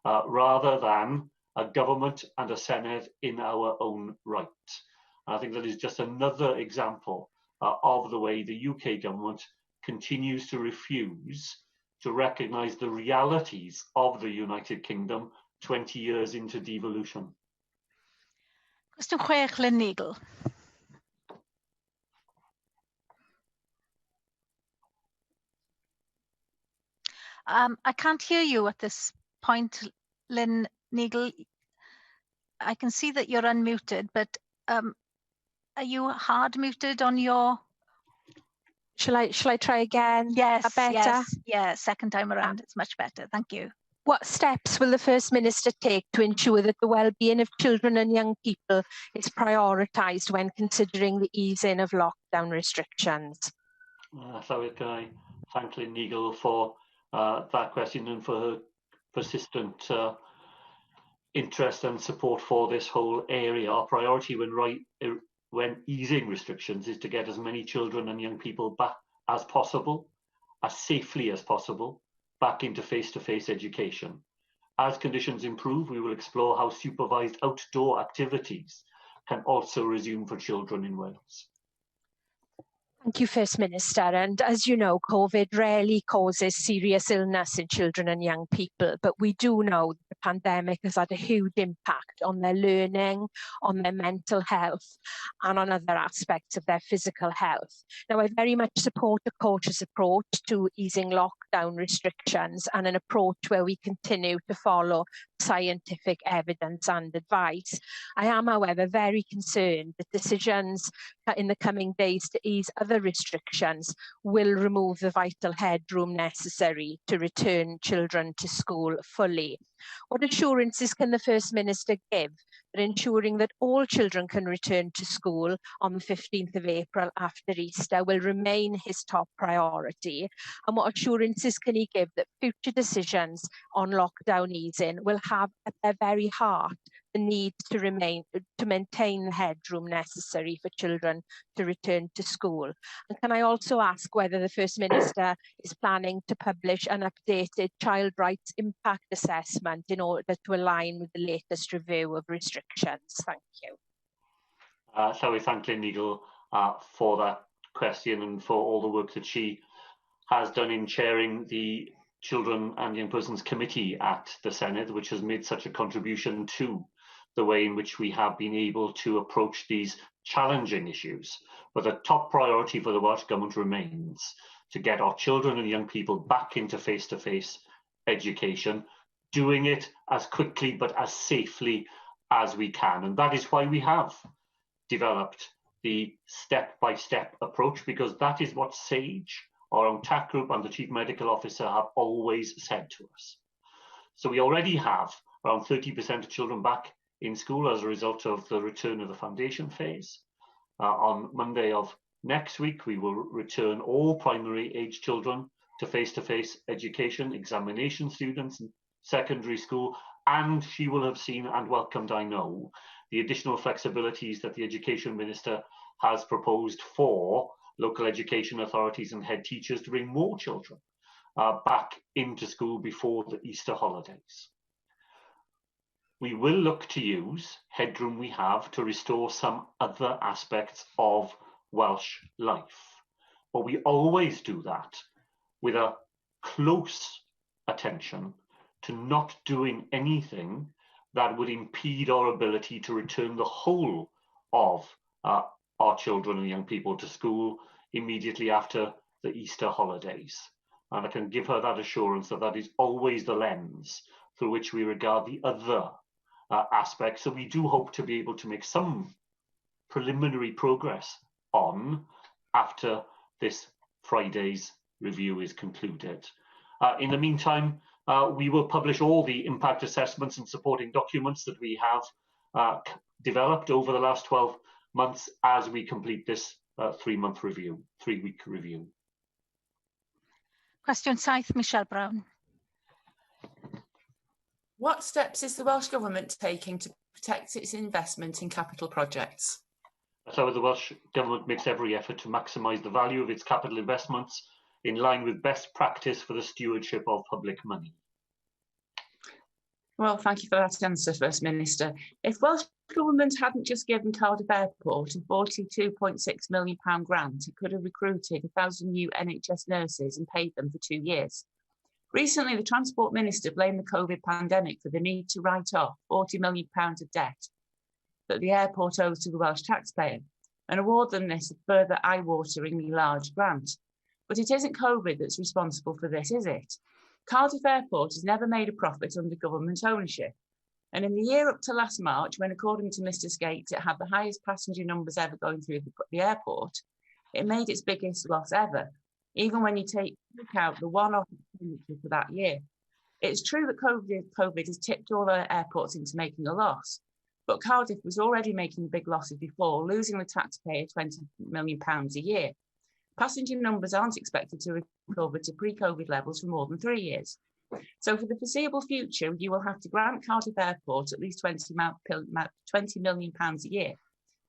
rather than a government and a Senedd in our own right. And I think that is just another example of the way the UK government continues to refuse to recognise the realities of the United Kingdom 20 years into devolution. Cwestiwn 6, Lynn Neagle. I can't hear you at this point, Lynn Neagle. I can see that you're unmuted, but are you hard muted on your? Shall I try again? Yes, better? yes, yeah, second time around, it's much better. Thank you. What steps will the First Minister take to ensure that the well-being of children and young people is prioritised when considering the easing of lockdown restrictions? So can I thank Lynn Neagle for that question and for her persistent interest and support for this whole area. Our priority when when easing restrictions is to get as many children and young people back as possible, as safely as possible, back into face-to-face education. As conditions improve, we will explore how supervised outdoor activities can also resume for children in Wales. Thank you, First Minister. And as you know, COVID rarely causes serious illness in children and young people, but we do know the pandemic has had a huge impact on their learning, on their mental health, and on other aspects of their physical health. Now, I very much support a cautious approach to easing lockdown restrictions and an approach where we continue to follow scientific evidence and advice. I am, however, very concerned that decisions in the coming days to ease other restrictions will remove the vital headroom necessary to return children to school fully. What assurances can the First Minister give that ensuring that all children can return to school on the 15th of April after Easter will remain his top priority? And what assurances can he give that future decisions on lockdown easing will have at their very heart the need to maintain the headroom necessary for children to return to school? And can I also ask whether the First Minister is planning to publish an updated child rights impact assessment in order to align with the latest review of restrictions? Thank you. So we thank Lynn Eagle for that question and for all the work that she has done in chairing the Children and Young Persons Committee at the Senedd, which has made such a contribution to the way in which we have been able to approach these challenging issues. But the top priority for the Welsh Government remains to get our children and young people back into face-to-face education, doing it as quickly but as safely as we can. And that is why we have developed the step-by-step approach, because that is what SAGE, our own TAC group, and the Chief Medical Officer have always said to us. So we already have around 30% of children back in school as a result of the return of the foundation phase. On Monday of next week, we will return all primary age children to face-to-face education, examination students in secondary school, and she will have seen and welcomed, I know, the additional flexibilities that the Education Minister has proposed for local education authorities and head teachers to bring more children back into school before the Easter holidays. We will look to use headroom we have to restore some other aspects of Welsh life. But we always do that with a close attention to not doing anything that would impede our ability to return the whole of our children and young people to school immediately after the Easter holidays. And I can give her that assurance that that is always the lens through which we regard the other aspects. So we do hope to be able to make some preliminary progress on after this Friday's review is concluded. In the meantime, we will publish all the impact assessments and supporting documents that we have developed over the last 12 months as we complete this three-week review. Cwestiwn 7, Michelle Brown. What steps is the Welsh Government taking to protect its investment in capital projects? So the Welsh Government makes every effort to maximise the value of its capital investments in line with best practice for the stewardship of public money. Well, thank you for that answer, First Minister. If Welsh Government hadn't just given Cardiff Airport a £42.6 million grant, it could have recruited 1,000 new NHS nurses and paid them for 2 years. Recently, the Transport Minister blamed the COVID pandemic for the need to write off £40 million of debt that the airport owes to the Welsh taxpayer and award them this further eye-wateringly large grant. But it isn't COVID that's responsible for this, is it? Cardiff Airport has never made a profit under government ownership. And in the year up to last March, when according to Mr Skates, it had the highest passenger numbers ever going through the airport, it made its biggest loss ever, even when you take out the one-off expenditure for that year. It's true that COVID has tipped all our airports into making a loss, but Cardiff was already making big losses before, losing the taxpayer £20 million a year. Passenger numbers aren't expected to recover to pre-COVID levels for more than 3 years. So for the foreseeable future, you will have to grant Cardiff Airport at least £20 million a year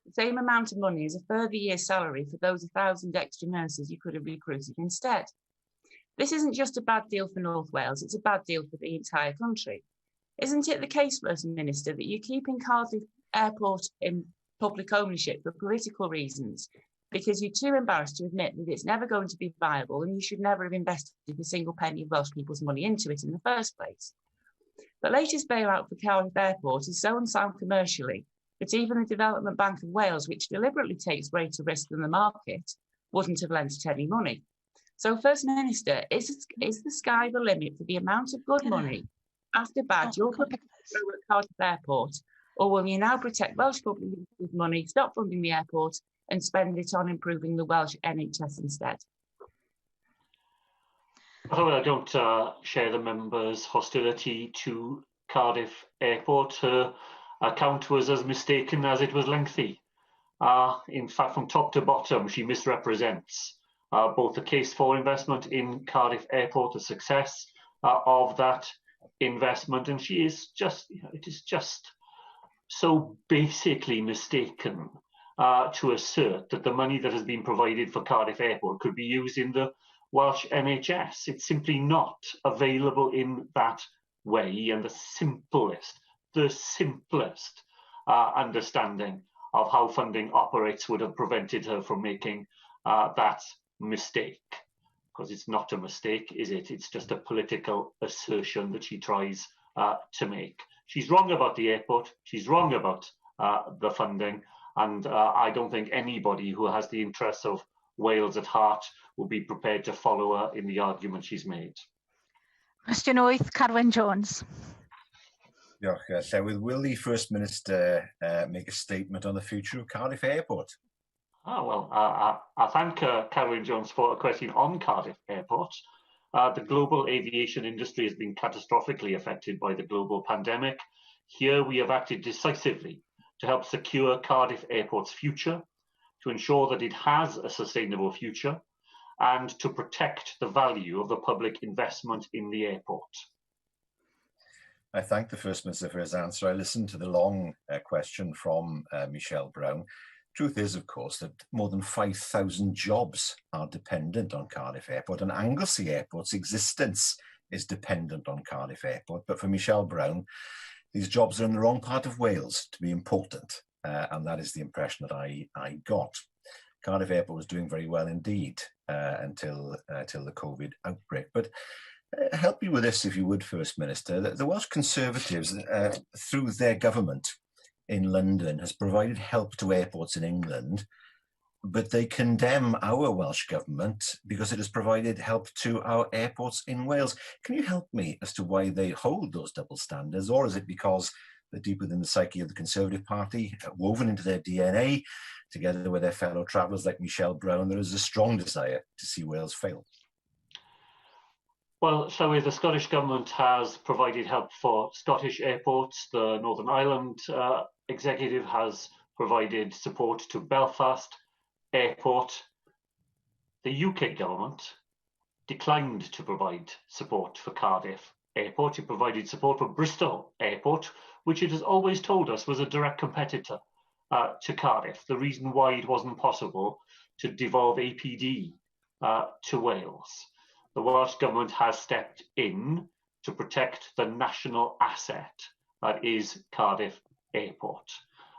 the same amount of money as a further year's salary for those 1,000 extra nurses you could have recruited instead. This isn't just a bad deal for North Wales, it's a bad deal for the entire country. Isn't it the case, First Minister, that you're keeping Cardiff Airport in public ownership for political reasons because you're too embarrassed to admit that it's never going to be viable and you should never have invested a single penny of Welsh people's money into it in the first place? The latest bailout for Cardiff Airport is so unsound commercially that even the Development Bank of Wales, which deliberately takes greater risk than the market, wouldn't have lent it any money. So, First Minister, is the sky the limit for the amount of good money after bad you're going to throw at Cardiff Airport, or will you now protect Welsh public with money, stop funding the airport and spend it on improving the Welsh NHS instead? Although I don't share the member's hostility to Cardiff Airport, her account was as mistaken as it was lengthy. In fact, from top to bottom, she misrepresents both the case for investment in Cardiff Airport, the success of that investment, and she is just, it is just so basically mistaken to assert that the money that has been provided for Cardiff Airport could be used in the Welsh NHS. It's simply not available in that way, and the simplest understanding of how funding operates would have prevented her from making that mistake. Because it's not a mistake, is it? It's just a political assertion that she tries to make. She's wrong about the airport, she's wrong about the funding, and I don't think anybody who has the interests of Wales at heart will be prepared to follow her in the argument she's made. Cwestiwn 8, Carwyn Jones. Diolch, Llywydd. Will the First Minister make a statement on the future of Cardiff Airport? I thank Carwyn Jones for a question on Cardiff Airport. The global aviation industry has been catastrophically affected by the global pandemic. Here we have acted decisively to help secure Cardiff Airport's future, to ensure that it has a sustainable future, and to protect the value of the public investment in the airport. I thank the First Minister for his answer. I listened to the long question from Michelle Brown. Truth is, of course, that more than 5,000 jobs are dependent on Cardiff Airport, and Anglesey Airport's existence is dependent on Cardiff Airport. But for Michelle Brown, these jobs are in the wrong part of Wales to be important, and that is the impression that I got. Cardiff Airport was doing very well indeed until the COVID outbreak. But help me with this, if you would, First Minister. The Welsh Conservatives, through their government in London, has provided help to airports in England, but they condemn our Welsh government because it has provided help to our airports in Wales. Can you help me as to why they hold those double standards, or is it because they're deep within the psyche of the Conservative Party, woven into their DNA, together with their fellow travellers like Michelle Brown, there is a strong desire to see Wales fail? Well, Llywydd, the Scottish Government has provided help for Scottish airports. The Northern Ireland Executive has provided support to Belfast Airport. The UK Government declined to provide support for Cardiff Airport. It provided support for Bristol Airport, which it has always told us was a direct competitor to Cardiff. The reason why it wasn't possible to devolve APD to Wales. The Welsh Government has stepped in to protect the national asset that is Cardiff Airport.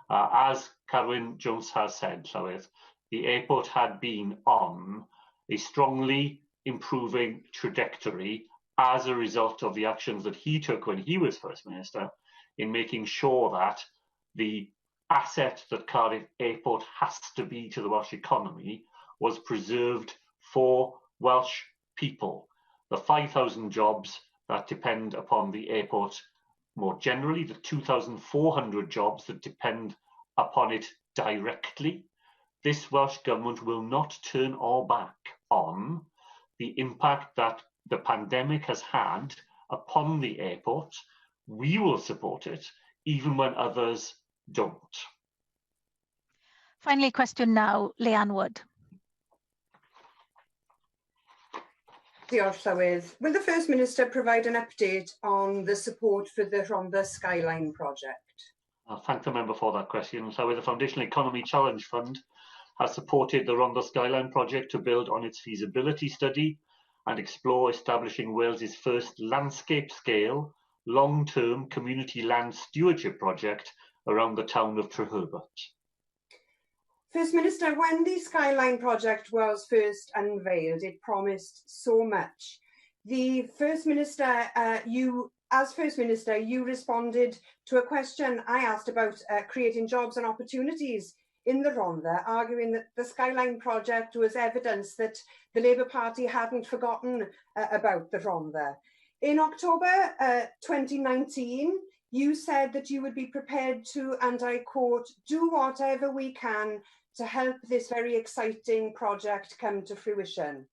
As Carwyn Jones has said, Llywydd, the airport had been on a strongly improving trajectory as a result of the actions that he took when he was First Minister in making sure that the asset that Cardiff Airport has to be to the Welsh economy was preserved for Welsh people. The 5,000 jobs that depend upon the airport more generally, the 2,400 jobs that depend upon it directly, this Welsh Government will not turn our back on the impact that the pandemic has had upon the airport. We will support it, even when others don't. Finally, question now, Leanne Wood. Diolch, Llywydd. Will the First Minister provide an update on the support for the Rhondda Skyline project? I thank the member for that question. So the Foundational Economy Challenge Fund has supported the Rhondda Skyline project to build on its feasibility study and explore establishing Wales's first landscape-scale, long-term community land stewardship project around the town of Rybudd. First Minister, when the Skyline project was first unveiled, it promised so much. The First Minister, as First Minister, you responded to a question I asked about creating jobs and opportunities in the Rhondda, arguing that the Skyline project was evidence that the Labour Party hadn't forgotten about the Rhondda. In October 2019, you said that you would be prepared to, and I quote, do whatever we can to help this very exciting project come to fruition.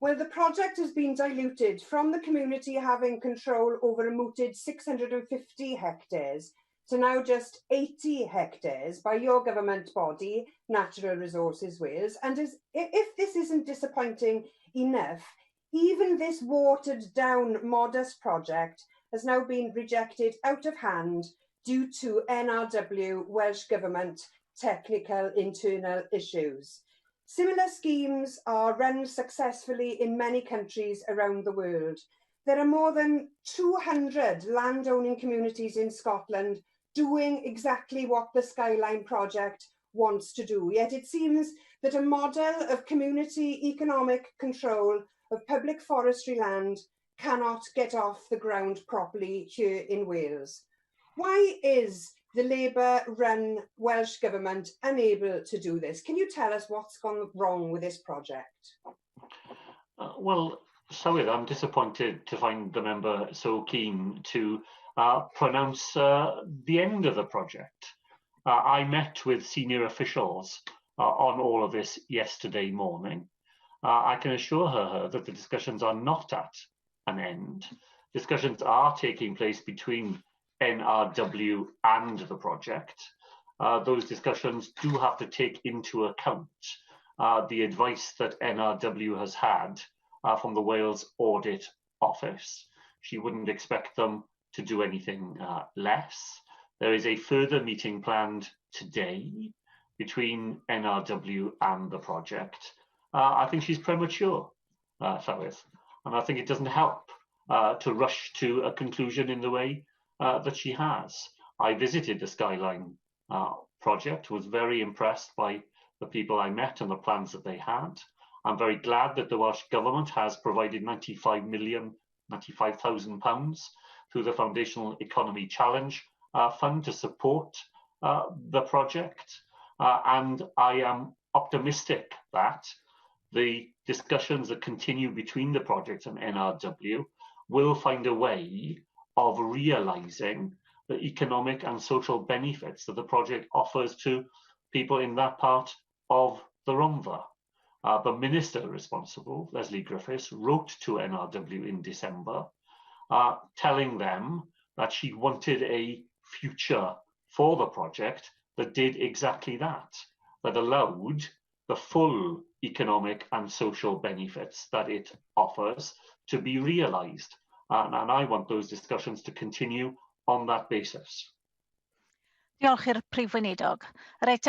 Well, the project has been diluted from the community having control over a mooted 650 hectares to now just 80 hectares by your government body, Natural Resources Wales. And if this isn't disappointing enough, even this watered down modest project has now been rejected out of hand due to NRW Welsh Government technical internal issues. Similar schemes are run successfully in many countries around the world. There are more than 200 landowning communities in Scotland doing exactly what the Skyline project wants to do. Yet it seems that a model of community economic control of public forestry land cannot get off the ground properly here in Wales. Why is the Labour-run Welsh Government unable to do this? Can you tell us what's gone wrong with this project? Well, Cywydd, I'm disappointed to find the member so keen to pronounce the end of the project. I met with senior officials on all of this yesterday morning. I can assure her that the discussions are not at an end. Discussions are taking place between NRW and the project. Those discussions do have to take into account the advice that NRW has had from the Wales Audit Office. She wouldn't expect them to do anything less. There is a further meeting planned today between NRW and the project. I think she's premature, Cywydd, and I think it doesn't help to rush to a conclusion in the way that she has. I visited the Skyline project, was very impressed by the people I met and the plans that they had. I'm very glad that the Welsh Government has provided £95,000 through the Foundational Economy Challenge Fund to support the project. And I am optimistic that the discussions that continue between the project and NRW will find a way of realising the economic and social benefits that the project offers to people in that part of the Rhondda. The minister responsible, Lesley Griffiths, wrote to NRW in December, telling them that she wanted a future for the project that did exactly that, that allowed the full economic and social benefits that it offers to be realised. And I want those discussions to continue on that basis. Diolch i'r Prif Weinidog. Reit,